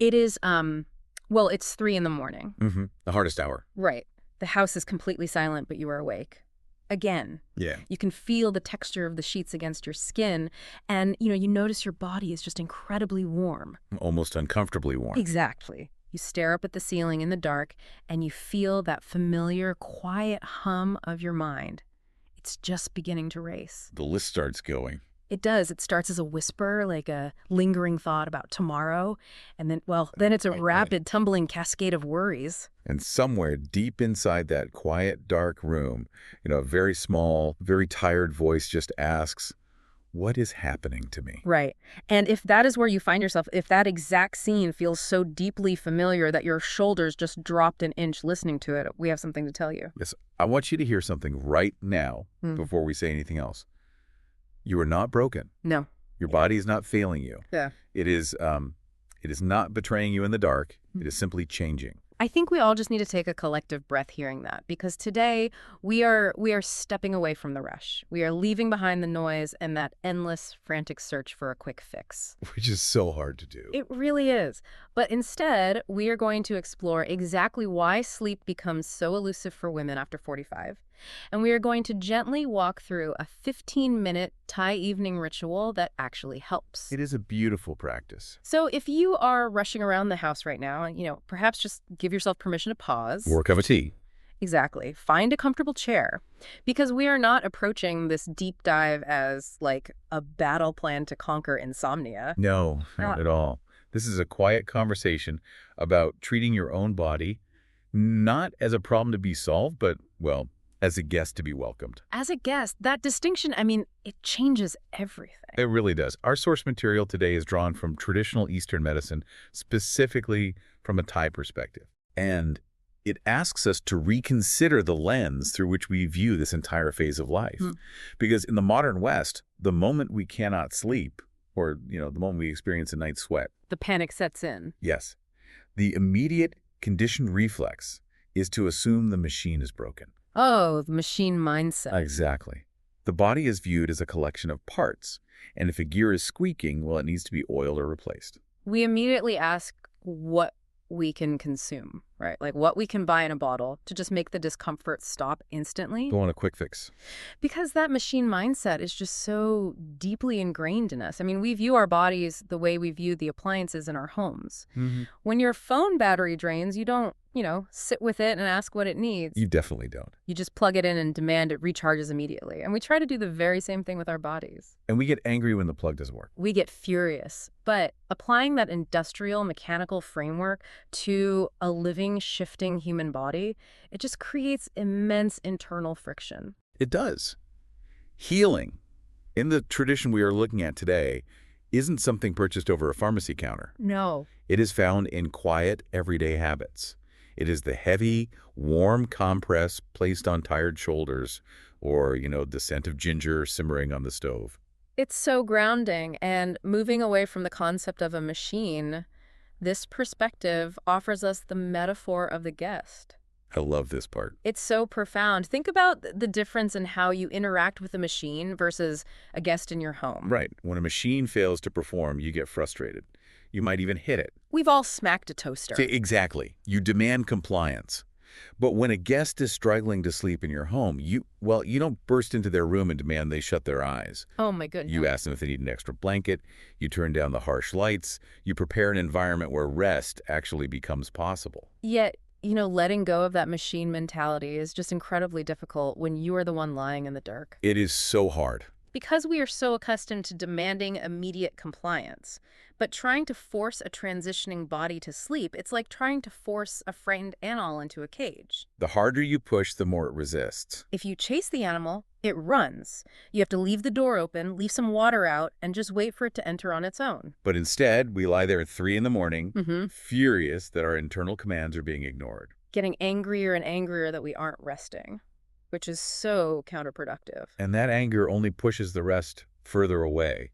It is, well, it's 3 in the morning. The hardest hour. Right. The house is completely silent, but you are awake. Again. Yeah. You can feel the texture of the sheets against your skin, and, you notice your body is just incredibly warm. Almost uncomfortably warm. Exactly. You stare up at the ceiling in the dark, and you feel that familiar, quiet hum of your mind. It's just beginning to race. The list starts going. It does. It starts as a whisper, like a lingering thought about tomorrow, and then it's a rapid, tumbling cascade of worries. And somewhere deep inside that quiet, dark room, a very small, very tired voice just asks, what is happening to me? Right. And if that is where you find yourself, if that exact scene feels so deeply familiar that your shoulders just dropped an inch listening to it, we have something to tell you. Yes, I want you to hear something right now before we say anything else. You are not broken. No. Your body is not failing you. Yeah. It is not betraying you in the dark. It is simply changing. I think we all just need to take a collective breath hearing that, because today we are stepping away from the rush. We are leaving behind the noise and that endless, frantic search for a quick fix. Which is so hard to do. It really is. But instead, we are going to explore exactly why sleep becomes so elusive for women after 45. And we are going to gently walk through a 15-minute Thai evening ritual that actually helps. It is a beautiful practice. So if you are rushing around the house right now, and perhaps just give yourself permission to pause. Or a cup of tea. Exactly. Find a comfortable chair, because we are not approaching this deep dive as like a battle plan to conquer insomnia. No, not at all. This is a quiet conversation about treating your own body, not as a problem to be solved, but, well, as a guest to be welcomed. As a guest, that distinction, it changes everything. It really does. Our source material today is drawn from traditional Eastern medicine, specifically from a Thai perspective. And it asks us to reconsider the lens through which we view this entire phase of life. Because in the modern West, the moment we cannot sleep, or, the moment we experience a night sweat, the panic sets in. Yes. The immediate conditioned reflex is to assume the machine is broken. Oh, the machine mindset. Exactly. The body is viewed as a collection of parts, and if a gear is squeaking, well, it needs to be oiled or replaced. We immediately ask what we can consume, right? Like what we can buy in a bottle to just make the discomfort stop instantly. Go on a quick fix. Because that machine mindset is just so deeply ingrained in us. We view our bodies the way we view the appliances in our homes. When your phone battery drains, you don't, sit with it and ask what it needs. You definitely don't. You just plug it in and demand it recharges immediately. And we try to do the very same thing with our bodies. And we get angry when the plug doesn't work. We get furious. But applying that industrial mechanical framework to a living, shifting human body, it just creates immense internal friction. It does. Healing, in the tradition we are looking at today, isn't something purchased over a pharmacy counter. No. It is found in quiet, everyday habits. It is the heavy, warm compress placed on tired shoulders, or, the scent of ginger simmering on the stove. It's so grounding, and moving away from the concept of a machine, this perspective offers us the metaphor of the guest. I love this part. It's so profound. Think about the difference in how you interact with a machine versus a guest in your home. Right. When a machine fails to perform, you get frustrated. You might even hit it. We've all smacked a toaster. Exactly. You demand compliance. But when a guest is struggling to sleep in your home, you don't burst into their room and demand they shut their eyes. Oh, my goodness. You ask them if they need an extra blanket. You turn down the harsh lights. You prepare an environment where rest actually becomes possible. Yet, letting go of that machine mentality is just incredibly difficult when you are the one lying in the dark. It is so hard. Because we are so accustomed to demanding immediate compliance. But trying to force a transitioning body to sleep, it's like trying to force a frightened animal into a cage. The harder you push, the more it resists. If you chase the animal, it runs. You have to leave the door open, leave some water out, and just wait for it to enter on its own. But instead, we lie there at 3 in the morning, furious that our internal commands are being ignored. Getting angrier and angrier that we aren't resting, which is so counterproductive. And that anger only pushes the rest further away.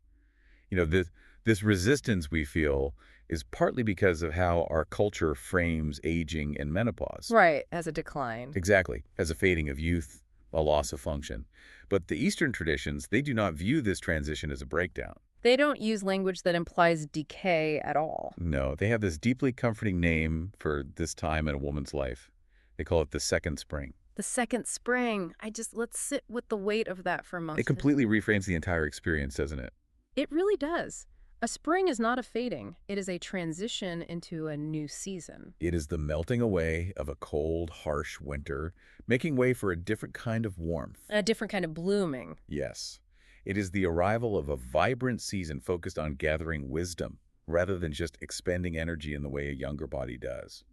This resistance we feel is partly because of how our culture frames aging and menopause. Right, as a decline. Exactly, as a fading of youth, a loss of function. But the Eastern traditions, they do not view this transition as a breakdown. They don't use language that implies decay at all. No, they have this deeply comforting name for this time in a woman's life. They call it the second spring. The second spring. Let's sit with the weight of that for a It moment. completely reframes the entire experience, doesn't it? It really does. A spring is not a fading. It is a transition into a new season. It is the melting away of a cold, harsh winter, making way for a different kind of warmth. A different kind of blooming. Yes. It is the arrival of a vibrant season focused on gathering wisdom, rather than just expending energy in the way a younger body does.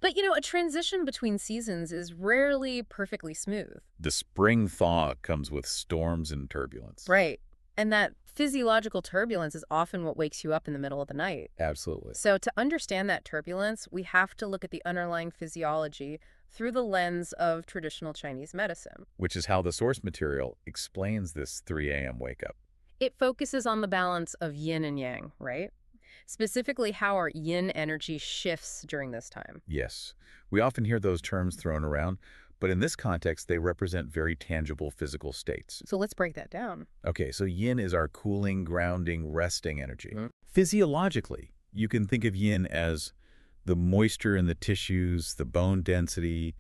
But, a transition between seasons is rarely perfectly smooth. The spring thaw comes with storms and turbulence. Right. And that physiological turbulence is often what wakes you up in the middle of the night. Absolutely. So to understand that turbulence, we have to look at the underlying physiology through the lens of traditional Chinese medicine. Which is how the source material explains this 3 a.m. wake up. It focuses on the balance of yin and yang, right? Specifically how our yin energy shifts during this time. Yes. We often hear those terms thrown around, but in this context, they represent very tangible physical states. So let's break that down. Okay, so yin is our cooling, grounding, resting energy. Mhm. Physiologically, you can think of yin as the moisture in the tissues, the bone density,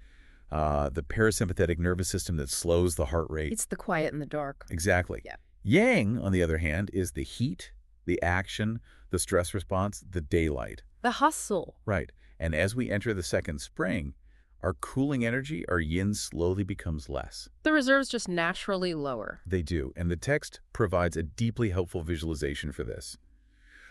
the parasympathetic nervous system that slows the heart rate. It's the quiet in the dark. Exactly. Yeah. Yang, on the other hand, is the heat, the action, the stress response, the daylight. The hustle. Right. And as we enter the second spring, our cooling energy, our yin, slowly becomes less. The reserves just naturally lower. They do, and the text provides a deeply helpful visualization for this.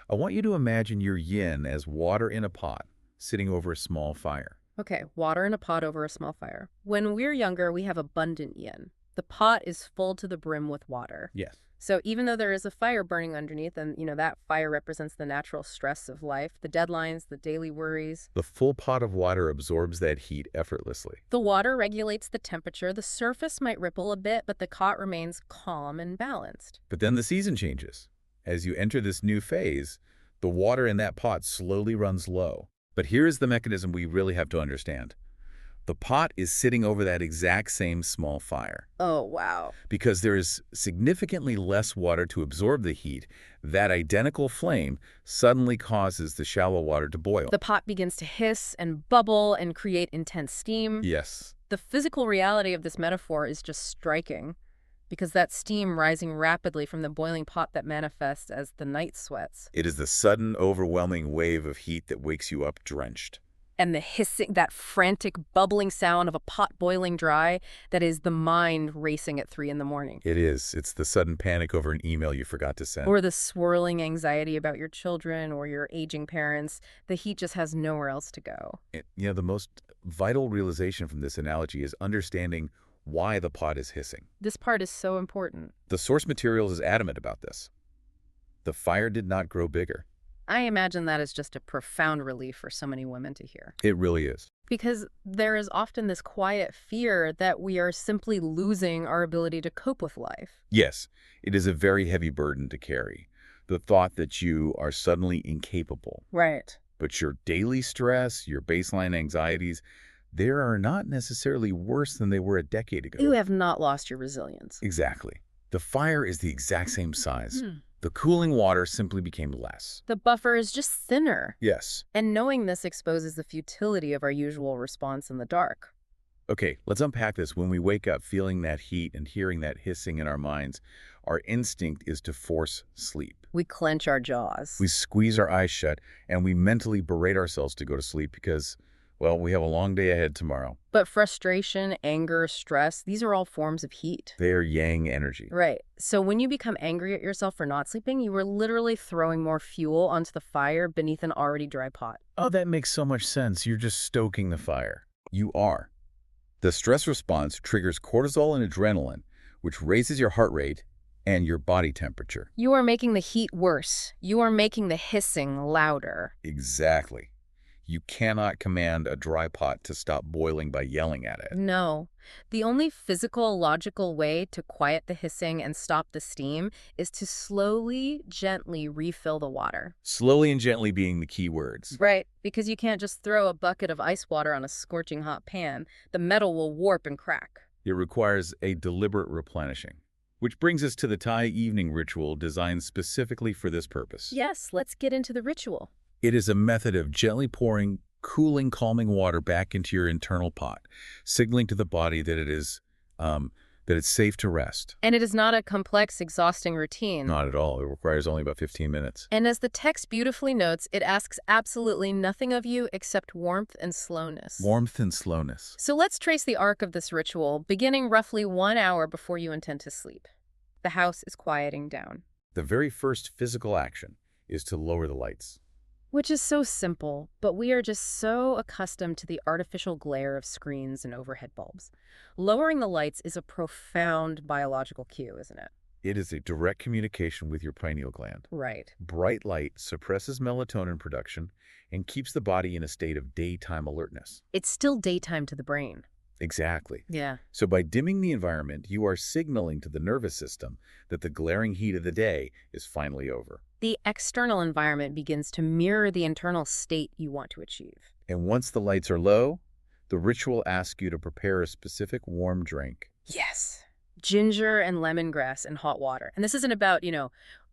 I want you to imagine your yin as water in a pot, sitting over a small fire. Okay, water in a pot over a small fire. When we're younger, we have abundant yin. The pot is full to the brim with water. Yes. So even though there is a fire burning underneath, and that fire represents the natural stress of life, the deadlines, the daily worries. The full pot of water absorbs that heat effortlessly. The water regulates the temperature. The surface might ripple a bit, but the pot remains calm and balanced. But then the season changes. As you enter this new phase, the water in that pot slowly runs low. But here is the mechanism we really have to understand. The pot is sitting over that exact same small fire. Oh, wow. Because there is significantly less water to absorb the heat, that identical flame suddenly causes the shallow water to boil. The pot begins to hiss and bubble and create intense steam. Yes. The physical reality of this metaphor is just striking, because that steam rising rapidly from the boiling pot that manifests as the night sweats. It is the sudden, overwhelming wave of heat that wakes you up drenched. And the hissing, that frantic, bubbling sound of a pot boiling dry, that is the mind racing at 3 a.m. It is. It's the sudden panic over an email you forgot to send. Or the swirling anxiety about your children or your aging parents. The heat just has nowhere else to go. The most vital realization from this analogy is understanding why the pot is hissing. This part is so important. The source material is adamant about this. The fire did not grow bigger. I imagine that is just a profound relief for so many women to hear. It really is. Because there is often this quiet fear that we are simply losing our ability to cope with life. Yes, it is a very heavy burden to carry. The thought that you are suddenly incapable. Right. But your daily stress, your baseline anxieties, they are not necessarily worse than they were a decade ago. You have not lost your resilience. Exactly. The fire is the exact same size. The cooling water simply became less. The buffer is just thinner. Yes. And knowing this exposes the futility of our usual response in the dark. Okay, let's unpack this. When we wake up feeling that heat and hearing that hissing in our minds, our instinct is to force sleep. We clench our jaws. We squeeze our eyes shut, and we mentally berate ourselves to go to sleep because, well, we have a long day ahead tomorrow. But frustration, anger, stress, these are all forms of heat. They are yang energy. Right. So when you become angry at yourself for not sleeping, you are literally throwing more fuel onto the fire beneath an already dry pot. Oh, that makes so much sense. You're just stoking the fire. You are. The stress response triggers cortisol and adrenaline, which raises your heart rate and your body temperature. You are making the heat worse. You are making the hissing louder. Exactly. You cannot command a dry pot to stop boiling by yelling at it. No. The only physical, logical way to quiet the hissing and stop the steam is to slowly, gently refill the water. Slowly and gently being the key words. Right, because you can't just throw a bucket of ice water on a scorching hot pan. The metal will warp and crack. It requires a deliberate replenishing, Which brings us to the Thai evening ritual designed specifically for this purpose. Yes, let's get into the ritual. It is a method of gently pouring cooling, calming water back into your internal pot, signaling to the body that it's safe to rest. And it is not a complex, exhausting routine. Not at all. It requires only about 15 minutes. And as the text beautifully notes, it asks absolutely nothing of you except warmth and slowness. Warmth and slowness. So let's trace the arc of this ritual, beginning roughly 1 hour before you intend to sleep. The house is quieting down. The very first physical action is to lower the lights. Which is so simple, but we are just so accustomed to the artificial glare of screens and overhead bulbs. Lowering the lights is a profound biological cue, isn't it? It is a direct communication with your pineal gland. Right. Bright light suppresses melatonin production and keeps the body in a state of daytime alertness. It's still daytime to the brain. Exactly. Yeah. So by dimming the environment, you are signaling to the nervous system that the glaring heat of the day is finally over. The external environment begins to mirror the internal state you want to achieve. And once the lights are low, the ritual asks you to prepare a specific warm drink. Yes. Ginger and lemongrass in hot water. And this isn't about,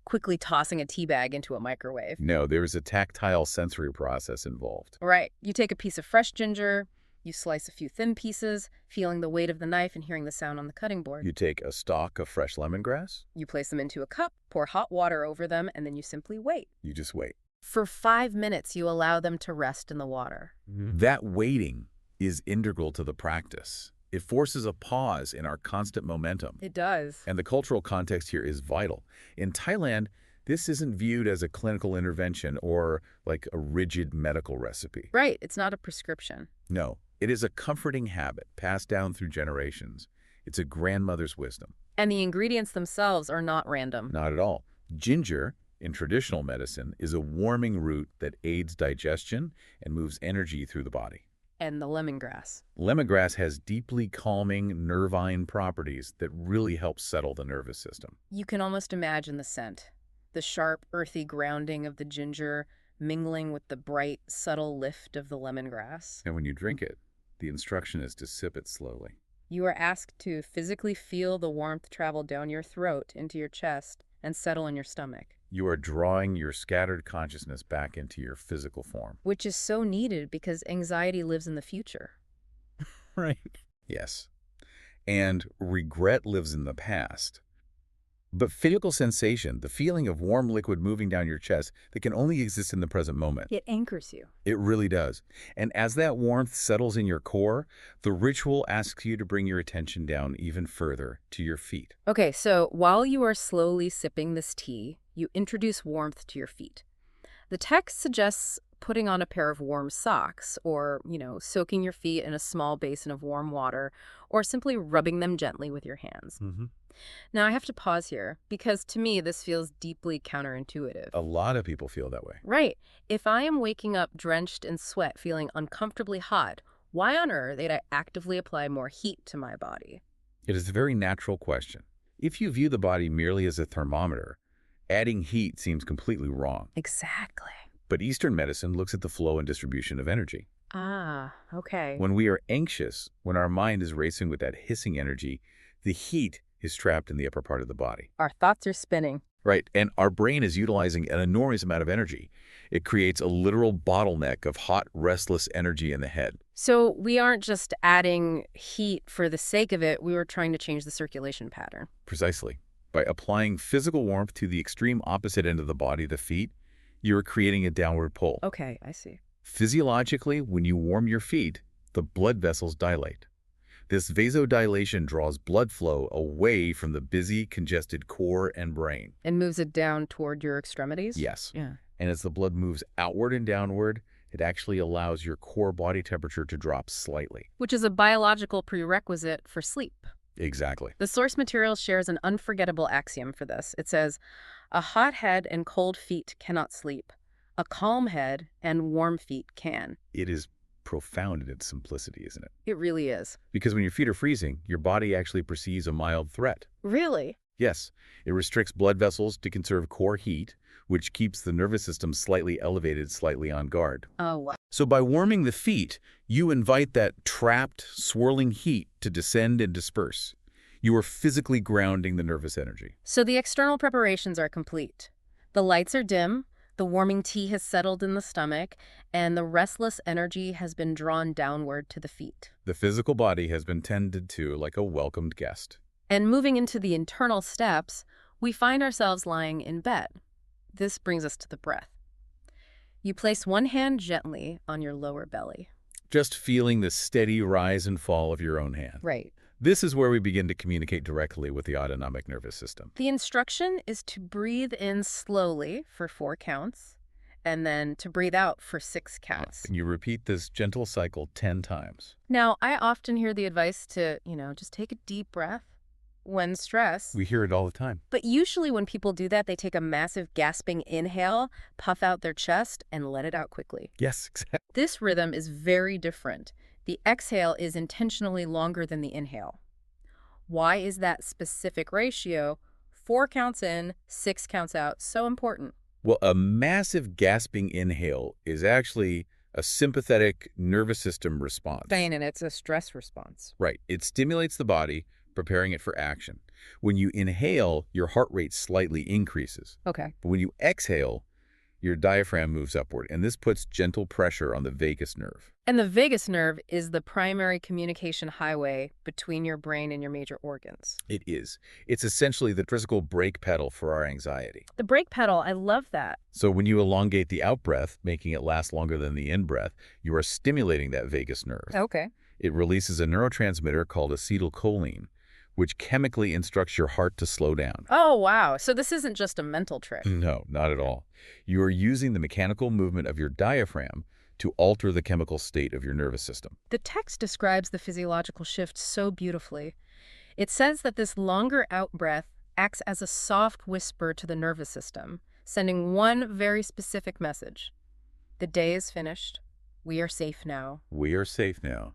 quickly tossing a tea bag into a microwave. No, there is a tactile sensory process involved. Right. You take a piece of fresh ginger, you slice a few thin pieces, feeling the weight of the knife and hearing the sound on the cutting board. You take a stalk of fresh lemongrass. You place them into a cup, pour hot water over them, and then you simply wait. You just wait. For 5 minutes, you allow them to rest in the water. That waiting is integral to the practice. It forces a pause in our constant momentum. It does. And the cultural context here is vital. In Thailand, this isn't viewed as a clinical intervention or like a rigid medical recipe. Right. It's not a prescription. No, it is a comforting habit passed down through generations. It's a grandmother's wisdom. And the ingredients themselves are not random. Not at all. Ginger, in traditional medicine, is a warming root that aids digestion and moves energy through the body. And the lemongrass. Lemongrass has deeply calming nervine properties that really help settle the nervous system. You can almost imagine the scent. The sharp, earthy grounding of the ginger mingling with the bright, subtle lift of the lemongrass. And when you drink it, the instruction is to sip it slowly. You are asked to physically feel the warmth travel down your throat into your chest and settle in your stomach. You are drawing your scattered consciousness back into your physical form. Which is so needed because anxiety lives in the future. Right. Yes. And regret lives in the past. But physical sensation, the feeling of warm liquid moving down your chest that can only exist in the present moment. It anchors you. It really does. And as that warmth settles in your core, the ritual asks you to bring your attention down even further to your feet. Okay, so while you are slowly sipping this tea, you introduce warmth to your feet. The text suggests putting on a pair of warm socks or, soaking your feet in a small basin of warm water or simply rubbing them gently with your hands. Now, I have to pause here because to me, this feels deeply counterintuitive. A lot of people feel that way. Right. If I am waking up drenched in sweat, feeling uncomfortably hot, why on earth would I actively apply more heat to my body? It is a very natural question. If you view the body merely as a thermometer, adding heat seems completely wrong. Exactly. But Eastern medicine looks at the flow and distribution of energy. Ah, okay. When we are anxious, when our mind is racing with that hissing energy, the heat is trapped in the upper part of the body. Our thoughts are spinning. Right, and our brain is utilizing an enormous amount of energy. It creates a literal bottleneck of hot, restless energy in the head. So we aren't just adding heat for the sake of it, we were trying to change the circulation pattern. Precisely. By applying physical warmth to the extreme opposite end of the body, the feet, you're creating a downward pull. Okay, I see. Physiologically, when you warm your feet, the blood vessels dilate. This vasodilation draws blood flow away from the busy, congested core and brain. And moves it down toward your extremities? Yes. Yeah. And as the blood moves outward and downward, it actually allows your core body temperature to drop slightly. Which is a biological prerequisite for sleep. Exactly. The source material shares an unforgettable axiom for this. It says, a hot head and cold feet cannot sleep. A calm head and warm feet can. It is profound in its simplicity, isn't it? It really is. Because when your feet are freezing, your body actually perceives a mild threat. Really? Yes, it restricts blood vessels to conserve core heat, which keeps the nervous system slightly elevated, slightly on guard. Oh, wow. So by warming the feet, you invite that trapped, swirling heat to descend and disperse. You are physically grounding the nervous energy. So the external preparations are complete. The lights are dim, the warming tea has settled in the stomach, and the restless energy has been drawn downward to the feet. The physical body has been tended to like a welcomed guest. And moving into the internal steps, we find ourselves lying in bed. This brings us to the breath. You place one hand gently on your lower belly. Just feeling the steady rise and fall of your own hand. Right. This is where we begin to communicate directly with the autonomic nervous system. The instruction is to breathe in slowly for 4 counts, and then to breathe out for 6 counts. And you repeat this gentle cycle 10 times. Now, I often hear the advice to, just take a deep breath when stressed. We hear it all the time. But usually when people do that, they take a massive gasping inhale, puff out their chest, and let it out quickly. Yes, exactly. This rhythm is very different. The exhale is intentionally longer than the inhale. Why is that specific ratio, 4 counts in, 6 counts out, so important? Well, a massive gasping inhale is actually a sympathetic nervous system response. And it's a stress response. Right. It stimulates the body, preparing it for action. When you inhale, your heart rate slightly increases. Okay. But when you exhale, your diaphragm moves upward, and this puts gentle pressure on the vagus nerve. And the vagus nerve is the primary communication highway between your brain and your major organs. It is. It's essentially the physical brake pedal for our anxiety. The brake pedal, I love that. So when you elongate the out-breath, making it last longer than the in-breath, you are stimulating that vagus nerve. Okay. It releases a neurotransmitter called acetylcholine, which chemically instructs your heart to slow down. Oh, wow. So this isn't just a mental trick. No, not at all. You are using the mechanical movement of your diaphragm to alter the chemical state of your nervous system. The text describes the physiological shift so beautifully. It says that this longer out-breath acts as a soft whisper to the nervous system, sending one very specific message. The day is finished. We are safe now. We are safe now.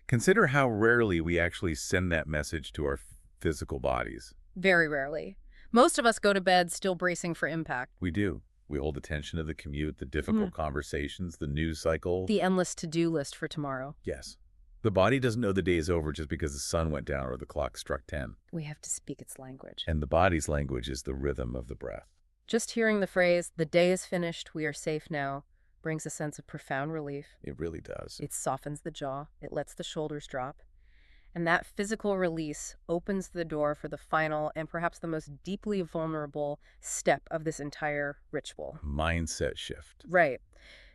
Consider how rarely we actually send that message to our physical bodies. Very rarely. Most of us go to bed still bracing for impact. We do. We hold the tension of the commute, the difficult conversations, the news cycle. The endless to-do list for tomorrow. Yes. The body doesn't know the day is over just because the sun went down or the clock struck 10. We have to speak its language. And the body's language is the rhythm of the breath. Just hearing the phrase, the day is finished, we are safe now, brings a sense of profound relief. It really does. It softens the jaw. It lets the shoulders drop. And that physical release opens the door for the final and perhaps the most deeply vulnerable step of this entire ritual. Mindset shift. Right.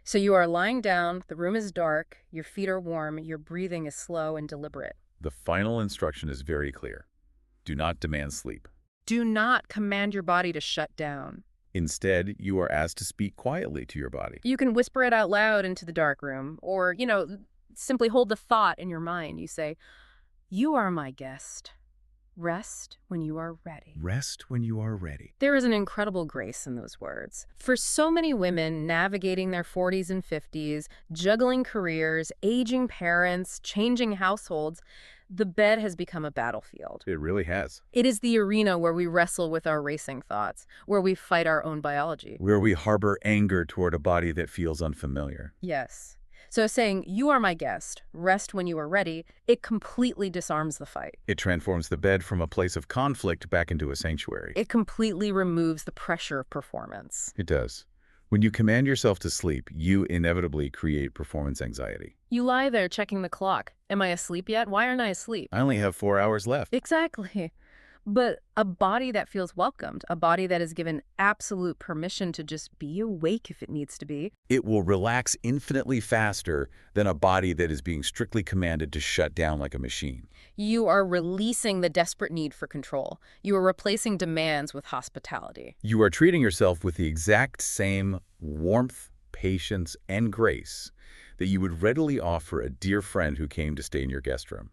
So you are lying down, the room is dark, your feet are warm, your breathing is slow and deliberate. The final instruction is very clear. Do not demand sleep. Do not command your body to shut down. Instead, you are asked to speak quietly to your body. You can whisper it out loud into the dark room, or, simply hold the thought in your mind. You say, "You are my guest. Rest when you are ready." Rest when you are ready. There is an incredible grace in those words. For so many women navigating their 40s and 50s, juggling careers, aging parents, changing households, the bed has become a battlefield. It really has. It is the arena where we wrestle with our racing thoughts, where we fight our own biology. Where we harbor anger toward a body that feels unfamiliar. Yes. So saying, "You are my guest, rest when you are ready," it completely disarms the fight. It transforms the bed from a place of conflict back into a sanctuary. It completely removes the pressure of performance. It does. When you command yourself to sleep, you inevitably create performance anxiety. You lie there checking the clock. Am I asleep yet? Why aren't I asleep? I only have 4 hours left. Exactly. But a body that feels welcomed, a body that is given absolute permission to just be awake if it needs to be. It will relax infinitely faster than a body that is being strictly commanded to shut down like a machine. You are releasing the desperate need for control. You are replacing demands with hospitality. You are treating yourself with the exact same warmth, patience, and grace that you would readily offer a dear friend who came to stay in your guest room.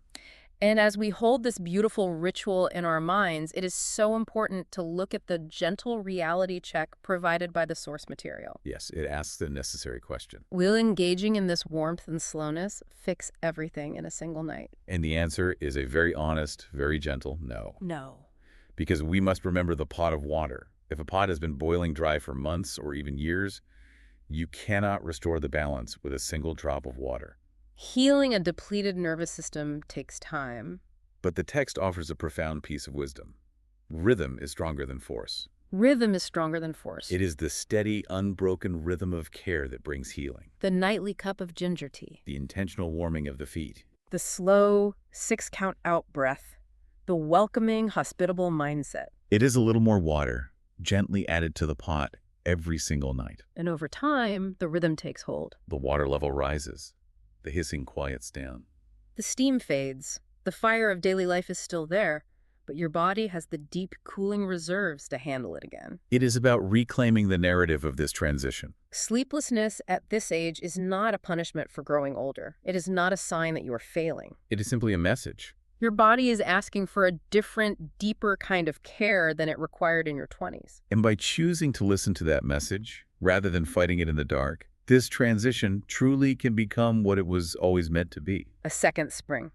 And as we hold this beautiful ritual in our minds, it is so important to look at the gentle reality check provided by the source material. Yes, it asks the necessary question. Will engaging in this warmth and slowness fix everything in a single night? And the answer is a very honest, very gentle no. No. Because we must remember the pot of water. If a pot has been boiling dry for months or even years, you cannot restore the balance with a single drop of water. Healing a depleted nervous system takes time, But the text offers a profound piece of wisdom. Rhythm is stronger than force. Rhythm is stronger than force. It is the steady, unbroken rhythm of care that brings healing. The nightly cup of ginger tea. The intentional warming of the feet. The slow, 6-count out breath. The welcoming, hospitable mindset. It is a little more water, gently added to the pot every single night. And over time, the rhythm takes hold. The water level rises. The hissing quiets down. The steam fades. The fire of daily life is still there, but your body has the deep, cooling reserves to handle it again. It is about reclaiming the narrative of this transition. Sleeplessness at this age is not a punishment for growing older. It is not a sign that you are failing. It is simply a message. Your body is asking for a different, deeper kind of care than it required in your 20s. And by choosing to listen to that message, rather than fighting it in the dark, this transition truly can become what it was always meant to be. A second spring.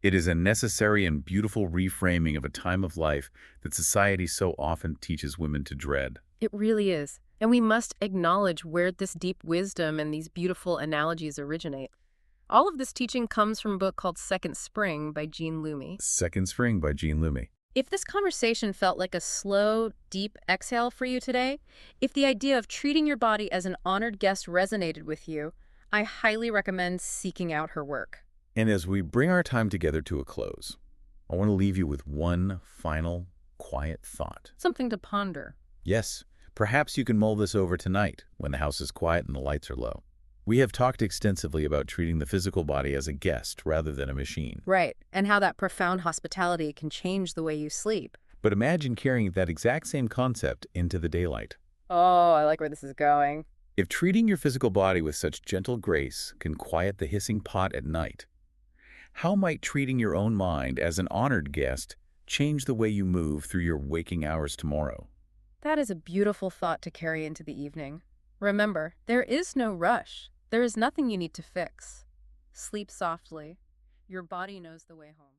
It is a necessary and beautiful reframing of a time of life that society so often teaches women to dread. It really is. And we must acknowledge where this deep wisdom and these beautiful analogies originate. All of this teaching comes from a book called Second Spring by Jean Lumi. Second Spring by Jean Lumi. If this conversation felt like a slow, deep exhale for you today, if the idea of treating your body as an honored guest resonated with you, I highly recommend seeking out her work. And as we bring our time together to a close, I want to leave you with one final, quiet thought. Something to ponder. Yes, perhaps you can mull this over tonight when the house is quiet and the lights are low. We have talked extensively about treating the physical body as a guest rather than a machine. Right, and how that profound hospitality can change the way you sleep. But imagine carrying that exact same concept into the daylight. Oh, I like where this is going. If treating your physical body with such gentle grace can quiet the hissing pot at night, how might treating your own mind as an honored guest change the way you move through your waking hours tomorrow? That is a beautiful thought to carry into the evening. Remember, there is no rush. There is nothing you need to fix. Sleep softly. Your body knows the way home.